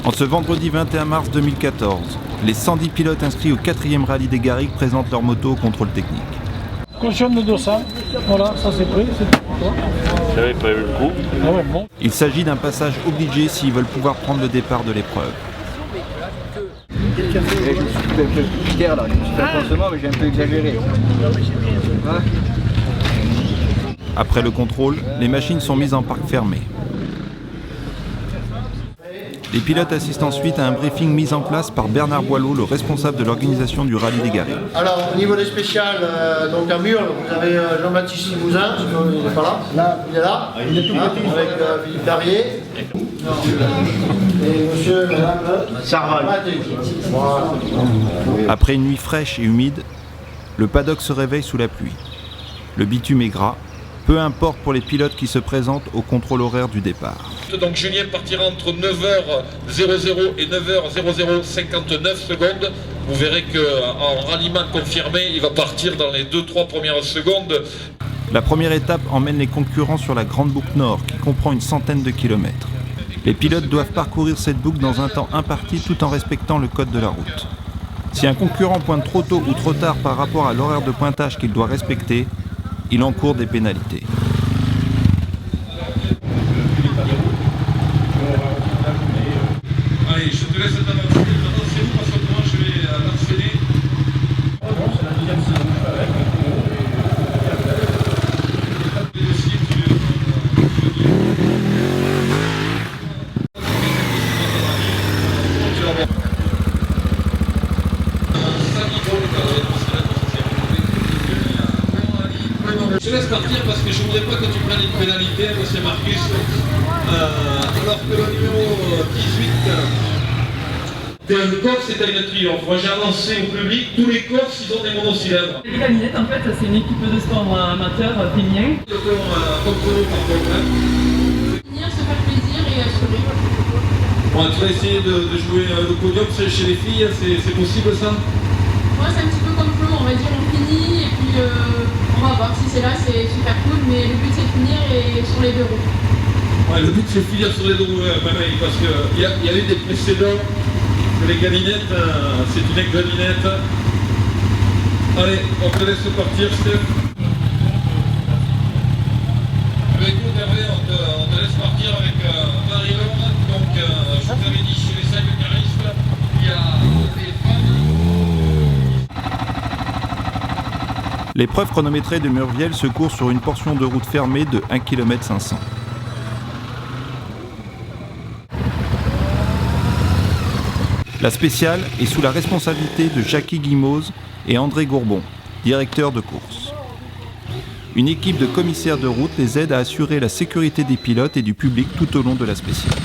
En ce vendredi 21 mars 2014, les 110 pilotes inscrits au 4e rallye des Garrigues présentent leur moto au contrôle technique. Caution de 200, voilà, ça c'est pris, c'est pour toi. J'avais prévu le coup. Ah ouais, bon. Il s'agit d'un passage obligé s'ils veulent pouvoir prendre le départ de l'épreuve. Je me suis un peu fier là, je me suis fait un pansement mais j'ai un peu exagéré. Hein? Après le contrôle, les machines sont mises en parc fermé. Les pilotes assistent ensuite à un briefing mis en place par Bernard Boileau, le responsable de l'organisation du rallye des Garrigues. Alors, au niveau des spéciales, donc à Murles, vous avez Jean-Baptiste Limousin, il n'est pas là. Il est là. Il est tout petit. Avec Philippe Darrier. Et monsieur, madame Sarval. Après une nuit fraîche et humide, le paddock se réveille sous la pluie. Le bitume est gras, peu importe pour les pilotes qui se présentent au contrôle horaire du départ. Donc Julien partira entre 9h00 et 9h00:59 secondes. Vous verrez qu'en ralliement confirmé, il va partir dans les 2-3 premières secondes. La première étape emmène les concurrents sur la Grande Boucle Nord, qui comprend une centaine de kilomètres. Les pilotes doivent parcourir cette boucle dans un temps imparti tout en respectant le code de la route. Si un concurrent pointe trop tôt ou trop tard par rapport à l'horaire de pointage qu'il doit respecter, il encourt des pénalités. Allez, je te laisse t'avancer. Avancez-vous parce que moi je vais l'enchaîner. Je te laisse partir parce que je ne voudrais pas que tu prennes une pénalité, monsieur Marcus. Alors que le numéro 18 le Corse est à une triomphe. Moi j'ai annoncé au public, tous les Corses ils ont des monocylindres. Les Caminettes, en fait, c'est une équipe de sport amateur féminin. Contrôle par contre. Venir se faire plaisir et assurer. Bon, tu vas essayer de jouer le podium chez les filles, c'est possible ça? Moi c'est un petit peu comme Flo, on va dire on finit et puis on va voir si c'est là, c'est super cool, mais le but c'est de finir et sur les deux roues. Ouais, le but c'est de finir sur les deux roues, parce qu'il y a eu des précédents. Les gaminettes, c'est une ex-gaminette. Allez, on te laisse partir, Steph. Avec nous, Hervé, on te laisse partir avec Marie-Laure. Donc, je vous avais dit, chez les 5 caristes, il y a des femmes. L'épreuve chronométrée de Murviel se court sur une portion de route fermée de 1,5 km. La spéciale est sous la responsabilité de Jackie Guimauze et André Gourbon, directeurs de course. Une équipe de commissaires de route les aide à assurer la sécurité des pilotes et du public tout au long de la spéciale.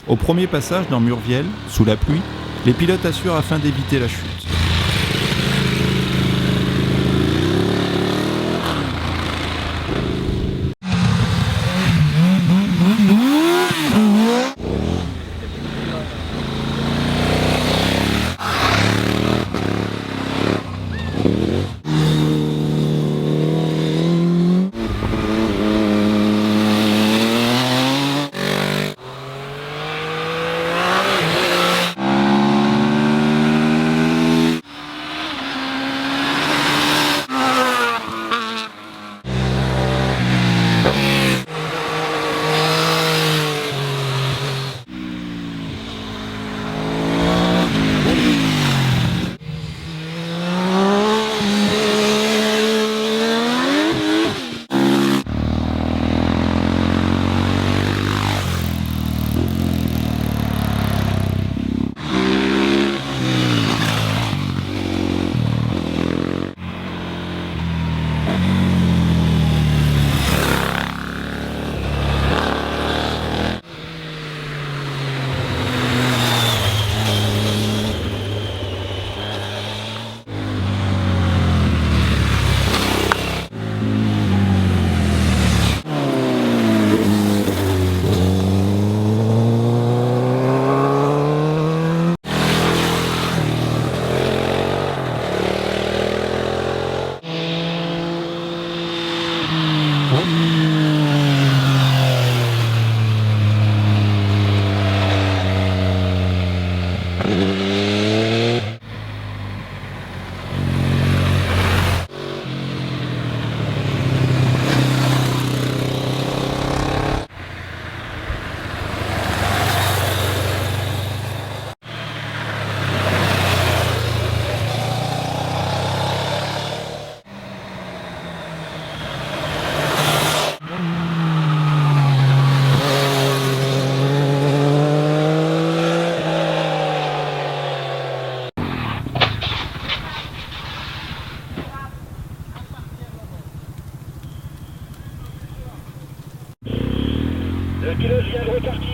Au premier passage dans Murviel, sous la pluie, les pilotes assurent afin d'éviter la chute.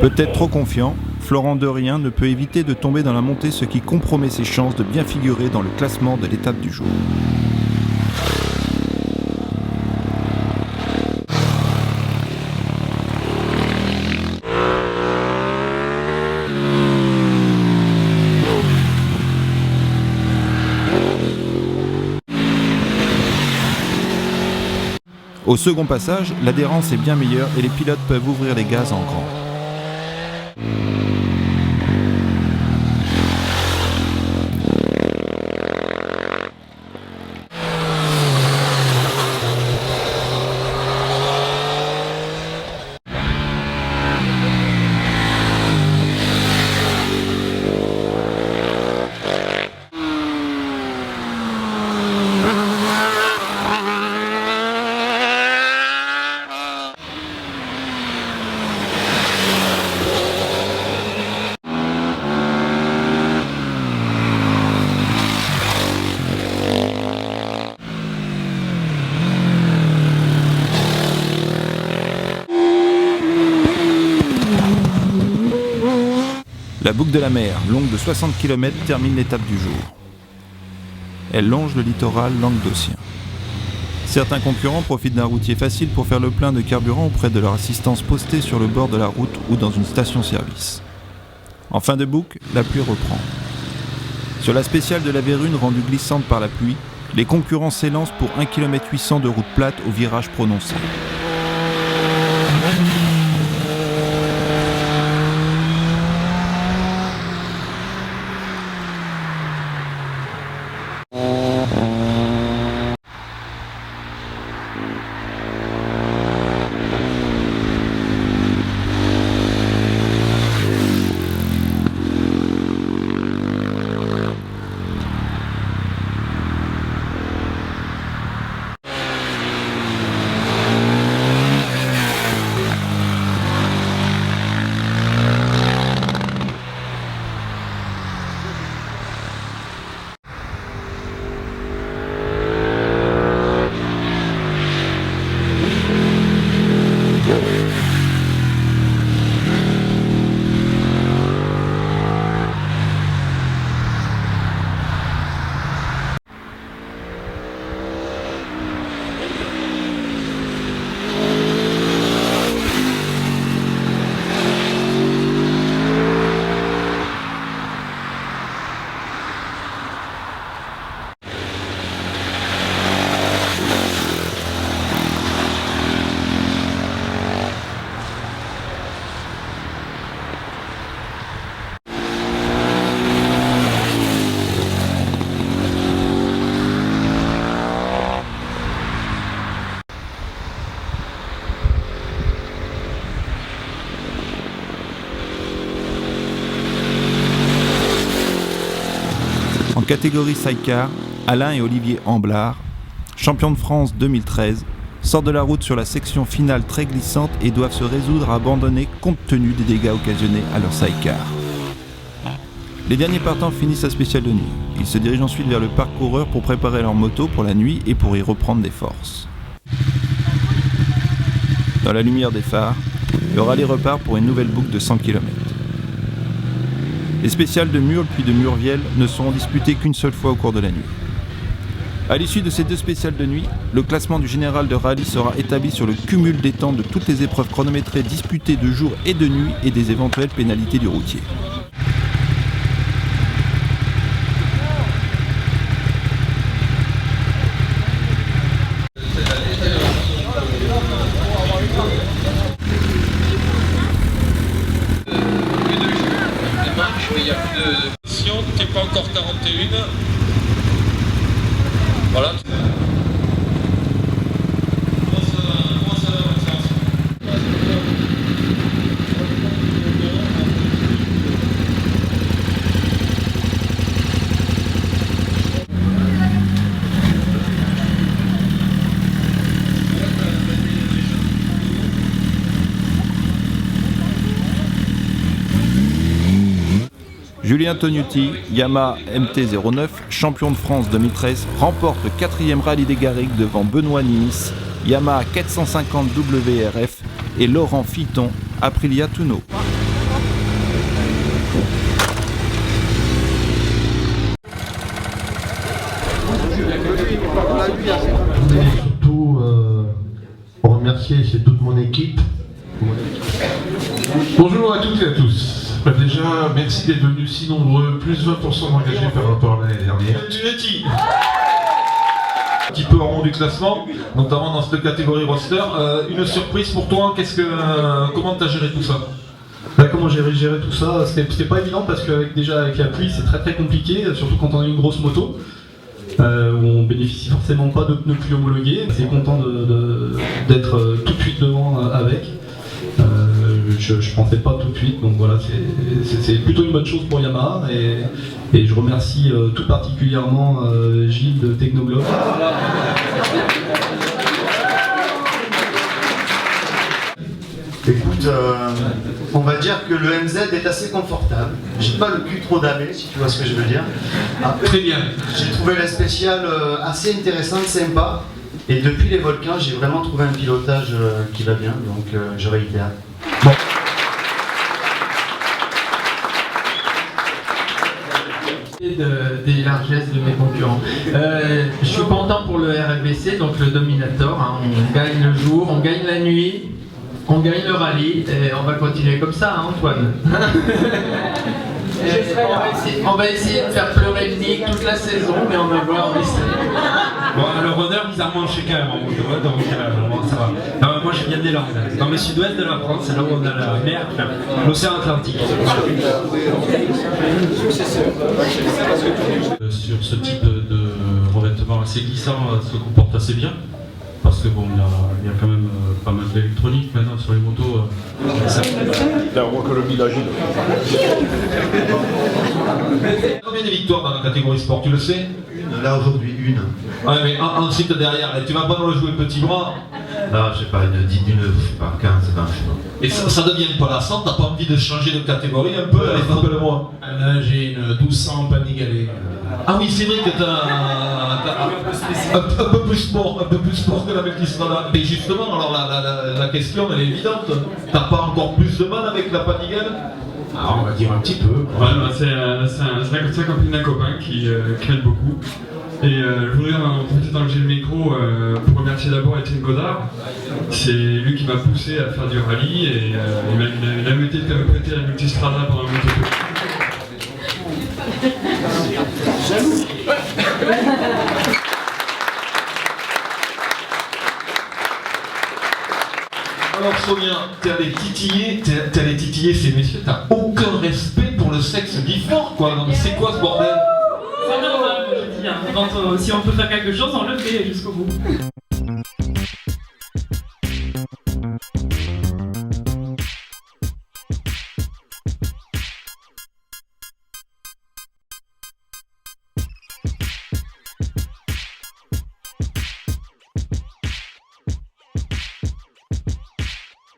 Peut-être trop confiant, Florent Derrien ne peut éviter de tomber dans la montée, ce qui compromet ses chances de bien figurer dans le classement de l'étape du jour. Au second passage, l'adhérence est bien meilleure et les pilotes peuvent ouvrir les gaz en grand. La boucle de la mer, longue de 60 km, termine l'étape du jour. Elle longe le littoral languedocien. Certains concurrents profitent d'un routier facile pour faire le plein de carburant auprès de leur assistance postée sur le bord de la route ou dans une station-service. En fin de boucle, la pluie reprend. Sur la spéciale de la Vérune rendue glissante par la pluie, les concurrents s'élancent pour 1,8 km de route plate au virage prononcé. En catégorie sidecar, Alain et Olivier Amblard, champions de France 2013, sortent de la route sur la section finale très glissante et doivent se résoudre à abandonner compte tenu des dégâts occasionnés à leur sidecar. Les derniers partants finissent la spéciale de nuit. Ils se dirigent ensuite vers le parc coureur pour préparer leur moto pour la nuit et pour y reprendre des forces. Dans la lumière des phares, le rallye repart pour une nouvelle boucle de 100 km. Les spéciales de Murles puis de Murviel ne seront disputées qu'une seule fois au cours de la nuit. À l'issue de ces deux spéciales de nuit, le classement du général de rallye sera établi sur le cumul des temps de toutes les épreuves chronométrées disputées de jour et de nuit et des éventuelles pénalités du routier. Il n'y a plus de question, tu n'es pas encore 41. Voilà. Comment ça va, Maxence ? Julien Tognuti, Yamaha MT-09, champion de France 2013, remporte le 4e rallye des Garrigues devant Benoît Nimis, Yamaha 450 WRF et Laurent Fiton, Aprilia Tuno. Surtout remercier toute mon équipe. Bonjour à toutes et à tous. Déjà, merci d'être venus si nombreux, plus 20% d'engagés par rapport à l'année dernière. Un petit peu en rond du classement, notamment dans cette catégorie roster. Une surprise pour toi, comment tu as géré tout ça? Comment j'ai géré tout ça? C'était pas évident parce qu'avec la pluie c'est très compliqué, surtout quand on a une grosse moto. Où on bénéficie forcément pas de pneus plus homologués. C'est content d'être tout de suite devant avec. Je pensais pas tout de suite, donc voilà, c'est plutôt une bonne chose pour Yamaha et je remercie tout particulièrement Gilles de Technoglobe. Écoute, on va dire que le MZ est assez confortable. J'ai pas le cul trop damé, si tu vois ce que je veux dire. Après, très bien. J'ai trouvé la spéciale assez intéressante, sympa. Et depuis les volcans, j'ai vraiment trouvé un pilotage qui va bien, donc je réitère. Bon. Des largesses de mes concurrents. Je suis content pour le RLBC, donc le Dominator. Hein. On gagne le jour, on gagne la nuit, on gagne le rallye et on va continuer comme ça, hein, Antoine. On va essayer de faire pleurer le Nick toute la saison, mais on va voir. Bon, le runner, bizarrement, chez quand même en moto, donc ça va. Non, moi, je viens des Landes, dans le sud-ouest de la France, c'est là où on a la mer, l'océan Atlantique. Sur ce type de revêtement assez glissant, se comporte assez bien. Parce que bon, il y a quand même pas mal d'électronique maintenant sur les motos. On voit que le village Combien de victoires dans la catégorie sport, tu le sais? Là aujourd'hui, une. Ouais, mais ensuite derrière, tu vas pas nous jouer petit bras? Non, je sais pas, une 15, 20, je sais pas. Et ça devient pas lassant, t'as pas envie de changer de catégorie un peu? Allez, rappelle-moi. Là j'ai une 1200 Panigale. Ah oui, c'est vrai que t'as un peu plus sport que la Multistrada. Mais justement, alors la question elle est évidente. T'as pas encore plus de mal avec la Panigale? On va dire un petit peu. Ouais, bah, c'est la copine d'un copain qui aide beaucoup. Et je voudrais en profiter tant que j'ai le micro pour remercier d'abord Étienne Godard. C'est lui qui m'a poussé à faire du rallye et il a prêté la Multistrada pendant le MotoGP. Alors Sonia, t'es allé titiller ces messieurs, t'as aucun respect pour le sexe difforme quoi, non mais c'est quoi ce bordel? C'est normal, moi je dis, hein. Quand, si on peut faire quelque chose, on le fait jusqu'au bout.